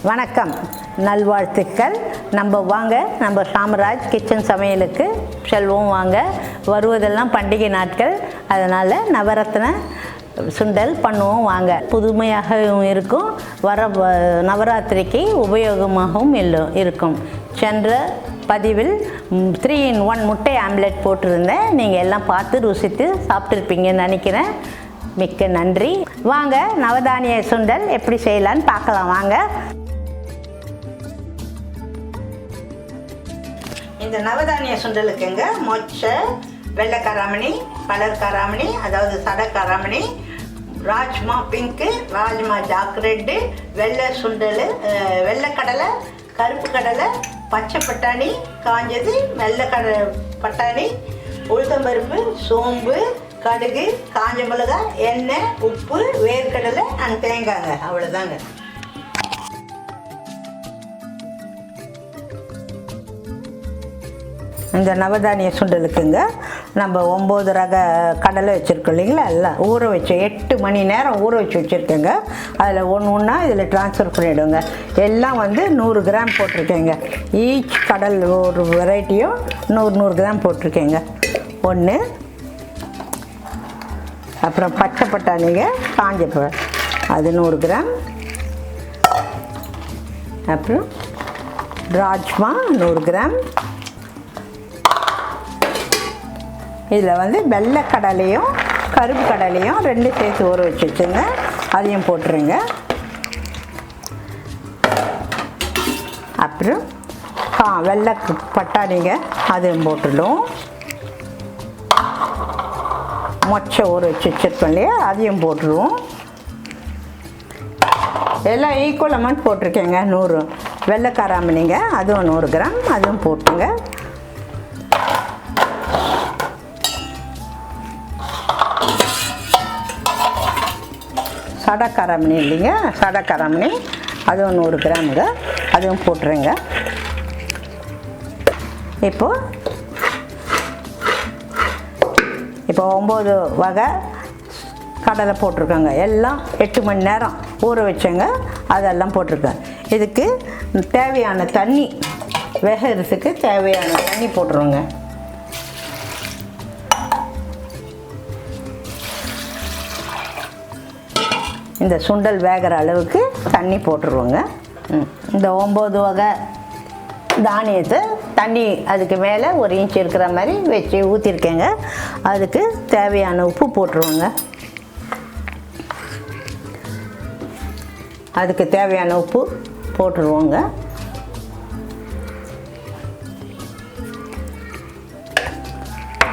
வணக்கம், நல்வாழ்த்துக்கள். நம்ம வாங்க, நம்ம ஷாமராஜ் கிச்சன் சமையலுக்கு செல்வோம். வாங்க, வருவதெல்லாம் பண்டிகை நாட்கள், அதனால் நவரத்ன சுண்டல் பண்ணுவோம். வாங்க, புதுமையாகவும் இருக்கும், நவராத்திரிக்கு உபயோகமாகவும் இருக்கும். சென்ற பதிவில் 3-in-1 முட்டை ஆம்லெட் போட்டிருந்தேன். நீங்கள் எல்லாம் பார்த்து ருசித்து சாப்பிட்ருப்பீங்கன்னு நினைக்கிறேன். மிக்க நன்றி. வாங்க, நவதானிய சுண்டல் எப்படி செய்யலான்னு பார்க்கலாம். வாங்க. இந்த நவதானிய சுண்டலுக்குங்க மொச்சை, வெள்ளை காராமணி, கலர் காராமணி, அதாவது சடை காராமணி, rajma pink, rajma dark red, வெள்ளை சுண்டல், வெள்ளைக்கடலை, கருப்பு கடலை, பச்சை பட்டாணி காஞ்சது, வெள்ளை பட்டாணி, உளுத்தம்பருப்பு, சோம்பு, கடுகு, காஞ்ச மிளகாய், எண்ணெய், உப்பு, வேர்க்கடலை அண்ட் தேங்காய்ங்க. அவ்வளோதாங்க. இந்த நவதானிய சுண்டலுக்குங்க நம்ம 9 ரக கடலை வச்சுருக்கோம் இல்லைங்களா, எல்லாம் ஊற வச்சு 8 மணி நேரம் ஊற வச்சு வச்சுருக்கேங்க. அதில் ஒன்றா இதில் ட்ரான்ஸ்ஃபர் பண்ணிவிடுங்க. எல்லாம் 100 கிராம் போட்டிருக்கேங்க. ஈச் கடல் ஒரு வெரைட்டியும் 100 கிராம் போட்டிருக்கேங்க. 1. அப்புறம் பச்சை பட்டாணிங்க காஞ்ச அது 100 கிராம். அப்புறம் ராஜ்மா 100 கிராம். இதில் வெள்ளை கடலையும் கருப்பு கடலையும் 2 சேர்த்து ஊற வச்சு வச்சுங்க, அதையும் போட்டுருங்க. அப்புறம் வெள்ளை பட்டாணிங்க அதையும் போட்டுடும். மொச்சை ஊற வச்சு வச்சுருக்கோம் இல்லையா, அதையும் போட்டுருவோம். எல்லாம் ஈக்குவல் அமௌண்ட் போட்டிருக்கேங்க. 100 வெள்ளை காராமணிங்க, அதுவும் 100 கிராம், அதுவும் போட்டுங்க. சடை காராமணி இல்லைங்க, சடை காராமணி அதுவும் 100 கிராமுங்க, அதுவும் போட்டுருங்க. இப்போ 9 வகை கடலை போட்டிருக்கோங்க. எல்லாம் 8 மணி நேரம் ஊற வச்சேங்க, அதெல்லாம் போட்டிருக்கேன். இதுக்கு தேவையான தண்ணி, வேகிறதுக்கு தேவையான தண்ணி போட்டுருவோங்க. இந்த சுண்டல் வேகிற அளவுக்கு தண்ணி போட்டுருவோங்க. இந்த 9 வகை தானியத்தை தண்ணி அதுக்கு மேலே 1 இன்ச் இருக்கிற மாதிரி வச்சு ஊற்றிருக்கேங்க. அதுக்கு தேவையான உப்பு போட்டுருவோங்க. அதுக்கு தேவையான உப்பு போட்டுருவோங்க.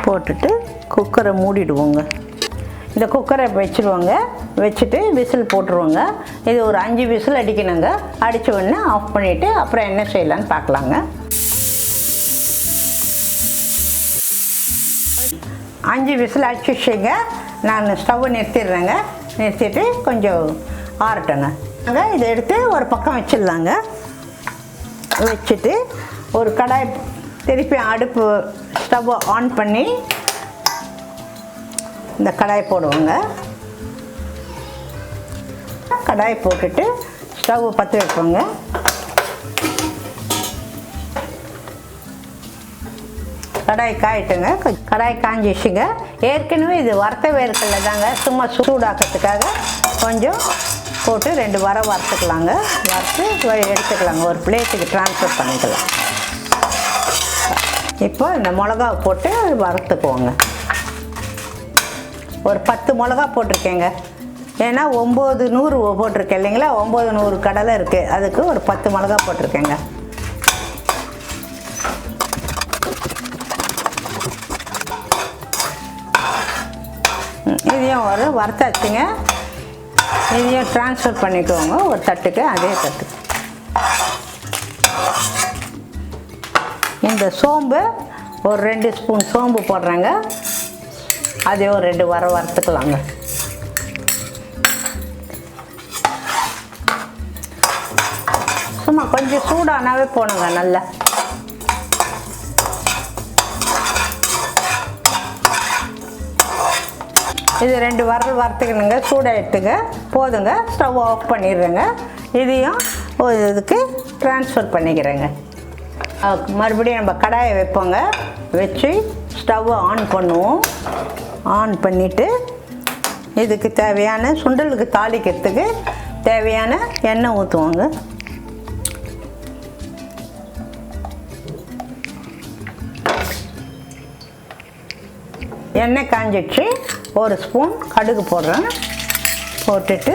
போட்டுட்டு குக்கரை மூடிடுவோங்க. இந்த குக்கரை வச்சுருவோங்க. வச்சுட்டு விசில் போட்டுருவோங்க. இது ஒரு 5 விசில் அடிக்கணுங்க. அடித்த உடனே ஆஃப் பண்ணிவிட்டு அப்புறம் என்ன செய்யலான்னு பார்க்கலாங்க. 5 விசில் அடிச்சுங்க. நான் ஸ்டவ்வை நிறுத்திடுறேங்க. நிறுத்திட்டு கொஞ்சம் ஆறட்டேங்க. இதை எடுத்து ஒரு பக்கம் வச்சிடலாங்க. வச்சுட்டு ஒரு கடாய் திருப்பி அடுப்பு ஸ்டவ்வை ஆன் பண்ணி இந்த கடாய் போடுவோங்க. கடாய் போட்டுட்டு ஸ்டவ் பற்ற வைப்போங்க. கடாய் காயிட்டுங்க. கடாய் காஞ்சிச்சுங்க. ஏற்கனவே இது வறுத்த வேர்க்கடலை தாங்க, சும்மா சூடாக்கிறதுக்காக கொஞ்சம் போட்டு 2 வறுத்துக்கலாங்க. வறுத்து எடுத்துக்கலாங்க. ஒரு பிளேட்டுக்கு ட்ரான்ஸ்ஃபர் பண்ணிக்கலாம். இப்போ இந்த மிளகாவை போட்டு வறுத்துக்குவோங்க. ஒரு 10 மிளகா போட்டிருக்கேங்க. ஏன்னா 900 போட்டிருக்கேன் இல்லைங்களா, 900 கடலை இருக்குது, அதுக்கு ஒரு 10 மிளகா போட்டிருக்கேங்க. இதையும் ஒரு வறுத்தாச்சுங்க. இதையும் ட்ரான்ஸ்ஃபர் பண்ணிக்குவோங்க ஒரு தட்டுக்கு, அதே தட்டு. இந்த சோம்பு ஒரு 2 ஸ்பூன் சோம்பு போடுறேங்க. அதே ஒரு 2 வறுத்துக்கலாங்க. சும்மா கொஞ்சம் சூடானாவே போணுங்க. நல்லா இது 2 வறுத்துக்கணுங்க. சூடாக எடுத்துங்க போதுங்க. ஸ்டவ் ஆஃப் பண்ணிடுறேங்க. இதையும் இதுக்கு ட்ரான்ஸ்ஃபர் பண்ணிக்கிறேங்க. மறுபடியும் நம்ம கடாயை வைப்போங்க. வச்சு ஸ்டவ்வை ஆன் பண்ணுவோம். ஆன் பண்ணிவிட்டு இதுக்கு தேவையான சுண்டலுக்கு தாளிக்கிறதுக்கு தேவையான எண்ணெய் ஊற்றுவாங்க. எண்ணெய் காஞ்சிடுச்சு. ஒரு ஸ்பூன் கடுகு போடுறேன். போட்டுட்டு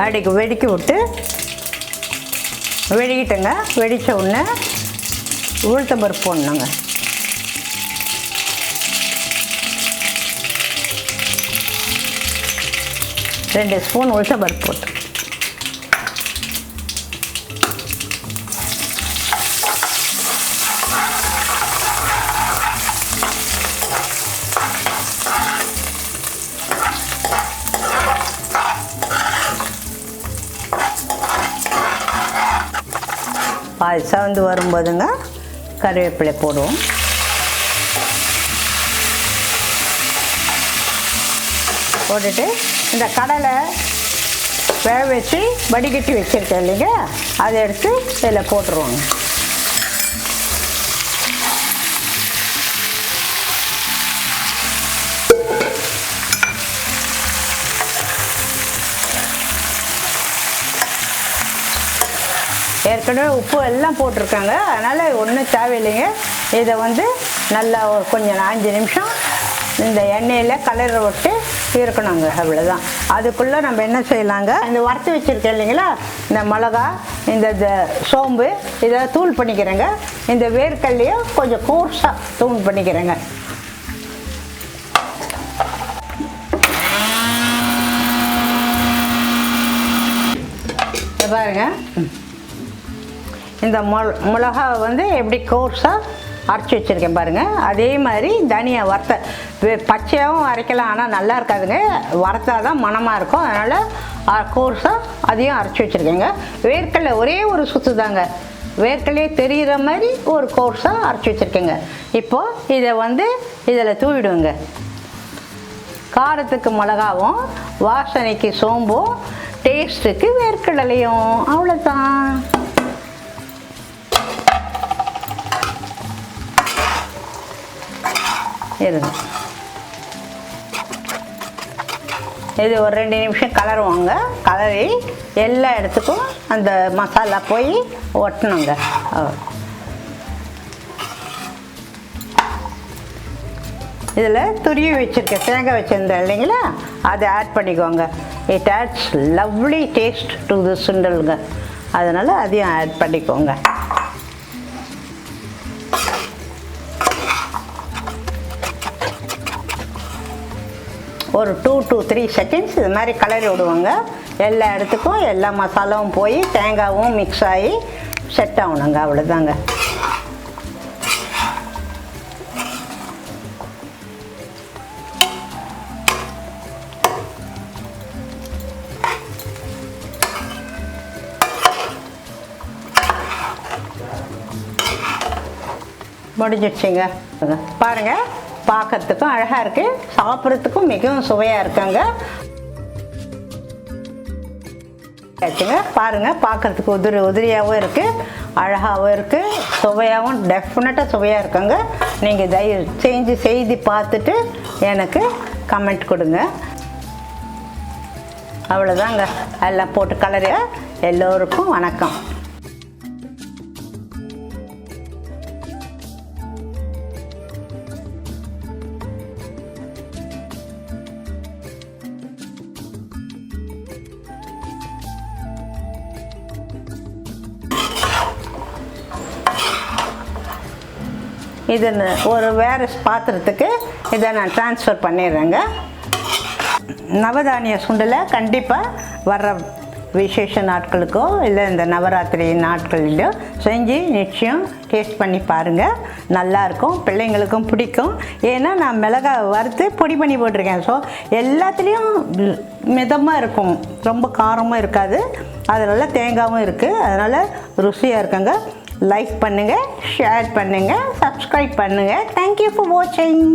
அடிக்கு வெடிக்க விட்டு வெடிக்கிட்டேங்க. வெடித்த உடனே உளுத்தம்பருப்பு போடணுங்க. ரெண்டு ஸ்பூன் உளுத்தம்பருப்பு போட்டு பாதி சவந்து வரும்போதுங்க கருவேப்பிலை போடுவோம். போட்டுட்டு இந்த கடலை வேக வச்சு வடிகட்டி வச்சுருக்கேன் இல்லைங்க, அதை எடுத்து இதில் போட்டுருவோங்க. ஏற்கனவே உப்பு எல்லாம் போட்டிருக்காங்க, அதனால் ஒன்றும் தேவையில்லைங்க. இதை நல்லா கொஞ்சம் 5 நிமிஷம் இந்த எண்ணெயில் கலரை விட்டு இருக்கணுங்க. அவ்வளோதான். அதுக்குள்ளே நம்ம என்ன செய்யலாங்க, இந்த வறுத்து வச்சுருக்கேன் இல்லைங்களா, இந்த மிளகா, இந்த சோம்பு, இதை தூள் பண்ணிக்கிறேங்க. இந்த வேர்க்கல்லையும் கொஞ்சம் கோர்ஸாக தூள் பண்ணிக்கிறேங்க. பாருங்க, இந்த மிளகாவை எப்படி கோர்ஸாக அரைச்சி வச்சுருக்கேன் பாருங்கள். அதே மாதிரி தனியா வறுத்த பச்சையாகவும் அரைக்கலாம், ஆனால் நல்லா இருக்காதுங்க, வறுத்தா தான் மணமாக இருக்கும். அதனால் கோர்ஸாக அதையும் அரைச்சி வச்சுருக்கேங்க. வேர்க்கடலை ஒரே ஒரு சுற்று தாங்க, வேர்க்கடலையே தெரிகிற மாதிரி ஒரு கோர்ஸாக அரைச்சி வச்சுருக்கேங்க. இப்போது இதை இதில் தூவிடுவேங்க. காரத்துக்கு மிளகாவும், வாசனைக்கு சோம்பும், டேஸ்ட்டுக்கு வேர்க்கடலையும். அவ்வளோதான். இருங்க, இது ஒரு 2 நிமிஷம் கலருவாங்க. கலரி எல்லா இடத்துக்கும் அந்த மசாலா போய் ஒட்டணுங்க. இதில் துருவி வச்சுருக்கேன், தேங்காய் வச்சுருந்தேன் இல்லைங்களா, அதை ஆட் பண்ணிக்கோங்க. It adds lovely taste to the சுண்டலுங்க. அதனால் அதையும் ஆட் பண்ணிக்கோங்க. ஒரு 2 to 3 செகண்ட்ஸ் இது மாதிரி கலரி விடுவாங்க. எல்லா இடத்துக்கும் எல்லா மசாலாவும் போய் தேங்காயும் மிக்ஸ் ஆகி செட் ஆகணுங்க. அவ்வளோதாங்க. முடிஞ்சிடுச்சுங்க. பாருங்கள், பார்க்கறதுக்கும் அழகாக இருக்குது, சாப்பிட்றதுக்கும் மிகவும் சுவையாக இருக்காங்க. ஆச்சுங்க. பாருங்கள், பார்க்குறதுக்கு உதிரியாகவும் இருக்குது, அழகாகவும் இருக்குது, சுவையாகவும் டெஃபினட்டாக சுவையாக இருக்காங்க. நீங்கள் தயவு செய்து பார்த்துட்டு எனக்கு கமெண்ட் கொடுங்க. அவ்வளோதாங்க. எல்லாம் போட்டு கலரு. எல்லோருக்கும் வணக்கம். இதை ஒரு வேறு பாத்திரத்துக்கு இதை நான் ட்ரான்ஸ்ஃபர் பண்ணிடுறேங்க. நவதானிய சுண்டலை கண்டிப்பாக வர்ற விசேஷ நாட்களுக்கோ இல்லை இந்த நவராத்திரி நாட்களிலோ செஞ்சு நிச்சயம் டேஸ்ட் பண்ணி பாருங்கள். நல்லாயிருக்கும், பிள்ளைங்களுக்கும் பிடிக்கும். ஏன்னா நான் மிளகாய் வறுத்து பொடி பண்ணி போட்டிருக்கேன். ஸோ எல்லாத்துலேயும் மிதமாக இருக்கும், ரொம்ப காரமும் இருக்காது, அதனால் தேங்காயும் இருக்குது, அதனால் ருசியாக இருக்குங்க. லைக் பண்ணுங்கள், ஷேர் பண்ணுங்கள், சப்ஸ்கிரைப் பண்ணுங்கள். தேங்க்யூ ஃபார் வாட்சிங்.